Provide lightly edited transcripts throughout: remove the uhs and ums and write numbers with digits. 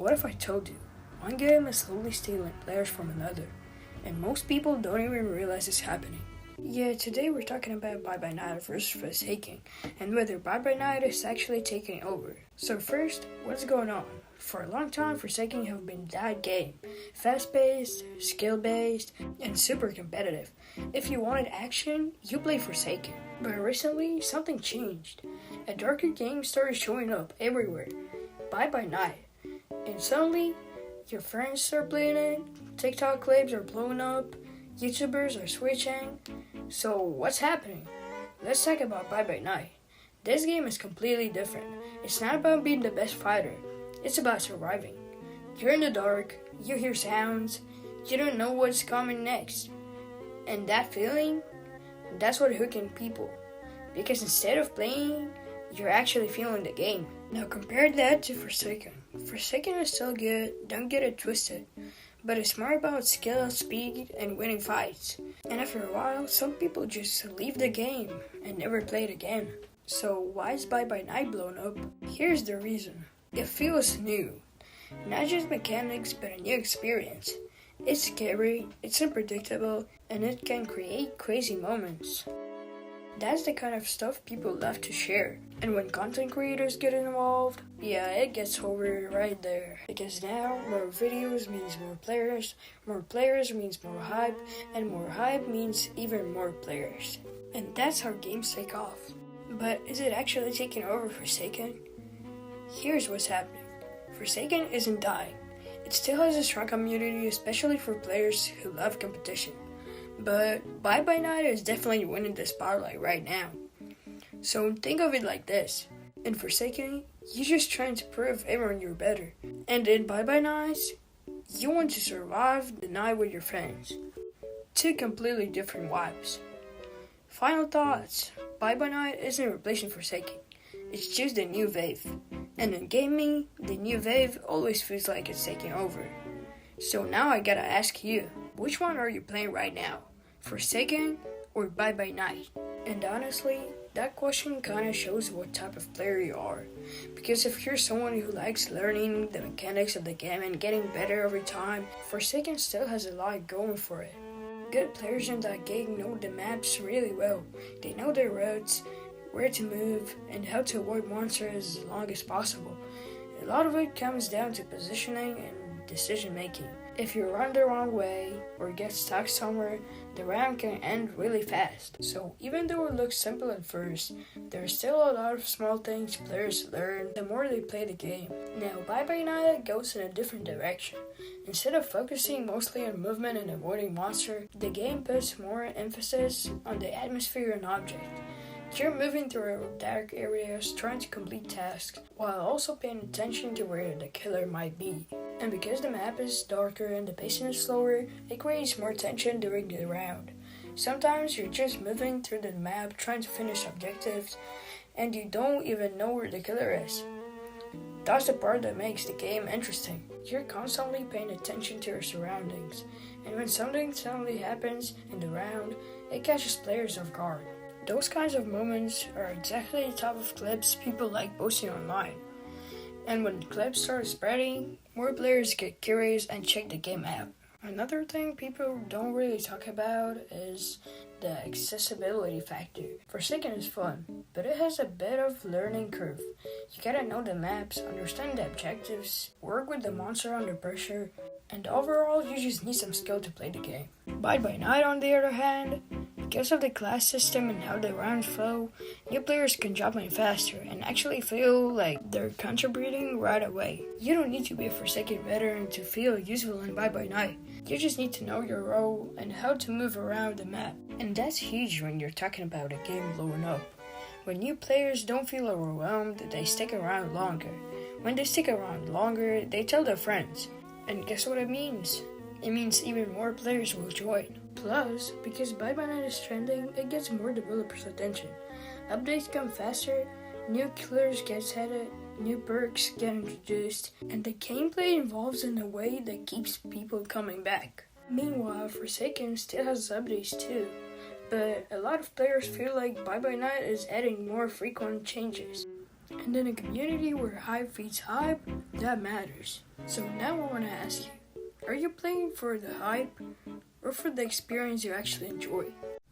What if I told you, one game is slowly stealing players from another, and most people don't even realize it's happening? Yeah, today we're talking about BiteByNight versus Forsaken, and whether BiteByNight is actually taking over. So first, what's going on? For a long time, Forsaken have been that game. Fast-paced, skill-based, and super competitive. If you wanted action, you play Forsaken. But recently, something changed. A darker game started showing up everywhere. BiteByNight. And suddenly, your friends start playing it, TikTok clips are blowing up, YouTubers are switching. So what's happening? Let's talk about BiteByNight. This game is completely different. It's not about being the best fighter. It's about surviving. You're in the dark, you hear sounds, you don't know what's coming next. And that feeling, that's what hooking people. Because instead of playing, you're actually feeling the game. Now compare that to Forsaken. Forsaken is still good, don't get it twisted. But it's more about skill, speed, and winning fights. And after a while, some people just leave the game and never play it again. So why is BiteByNight blown up? Here's the reason. It feels new. Not just mechanics, but a new experience. It's scary, it's unpredictable, and it can create crazy moments. That's the kind of stuff people love to share. And when content creators get involved, yeah, it gets over right there. Because now, more videos means more players means more hype, and more hype means even more players. And that's how games take off. But is it actually taking over Forsaken? Here's what's happening. Forsaken isn't dying. It still has a strong community, especially for players who love competition. But BiteByNight is definitely winning the spotlight right now. So think of it like this. In Forsaken, you're just trying to prove everyone you're better. And in BiteByNight, you want to survive the night with your friends. Two completely different vibes. Final thoughts. BiteByNight isn't replacing Forsaken. It's just a new wave. And in gaming, the new wave always feels like it's taking over. So now I gotta ask you, which one are you playing right now? Forsaken or BiteByNight? And honestly, that question kinda shows what type of player you are. Because if you're someone who likes learning the mechanics of the game and getting better every time, Forsaken still has a lot going for it. Good players in that game know the maps really well. They know their routes, where to move, and how to avoid monsters as long as possible. A lot of it comes down to positioning and decision making. If you run the wrong way or get stuck somewhere, the round can end really fast. So even though it looks simple at first, there's still a lot of small things players learn the more they play the game. Now BiteByNight goes in a different direction. Instead of focusing mostly on movement and avoiding monsters, the game puts more emphasis on the atmosphere and object. You're moving through dark areas, trying to complete tasks, while also paying attention to where the killer might be. And because the map is darker and the pacing is slower, it creates more tension during the round. Sometimes you're just moving through the map trying to finish objectives, and you don't even know where the killer is. That's the part that makes the game interesting. You're constantly paying attention to your surroundings, and when something suddenly happens in the round, it catches players off guard. Those kinds of moments are exactly the type of clips people like posting online. And when the clips start spreading, more players get curious and check the game out. Another thing people don't really talk about is the accessibility factor. Forsaken is fun, but it has a bit of learning curve. You gotta know the maps, understand the objectives, work with the monster under pressure, and overall you just need some skill to play the game. BiteByNight on the other hand, because of the class system and how the rounds flow, new players can jump in faster and actually feel like they're contributing right away. You don't need to be a Forsaken veteran to feel useful in BiteByNight. You just need to know your role and how to move around the map. And that's huge when you're talking about a game blowing up. When new players don't feel overwhelmed, they stick around longer. When they stick around longer, they tell their friends. And guess what it means? It means even more players will join. Plus, because BiteByNight is trending, it gets more developers' attention. Updates come faster, new killers get added, new perks get introduced, and the gameplay evolves in a way that keeps people coming back. Meanwhile, Forsaken still has updates too, but a lot of players feel like BiteByNight is adding more frequent changes. And in a community where hype feeds hype, that matters. So now I want to ask you, are you playing for the hype or for the experience you actually enjoy?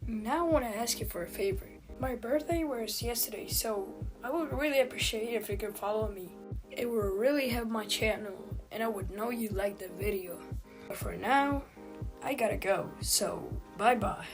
Now I want to ask you for a favor. My birthday was yesterday, so I would really appreciate if you could follow me. It would really help my channel, and I would know you liked the video. But for now, I gotta go, so bye-bye.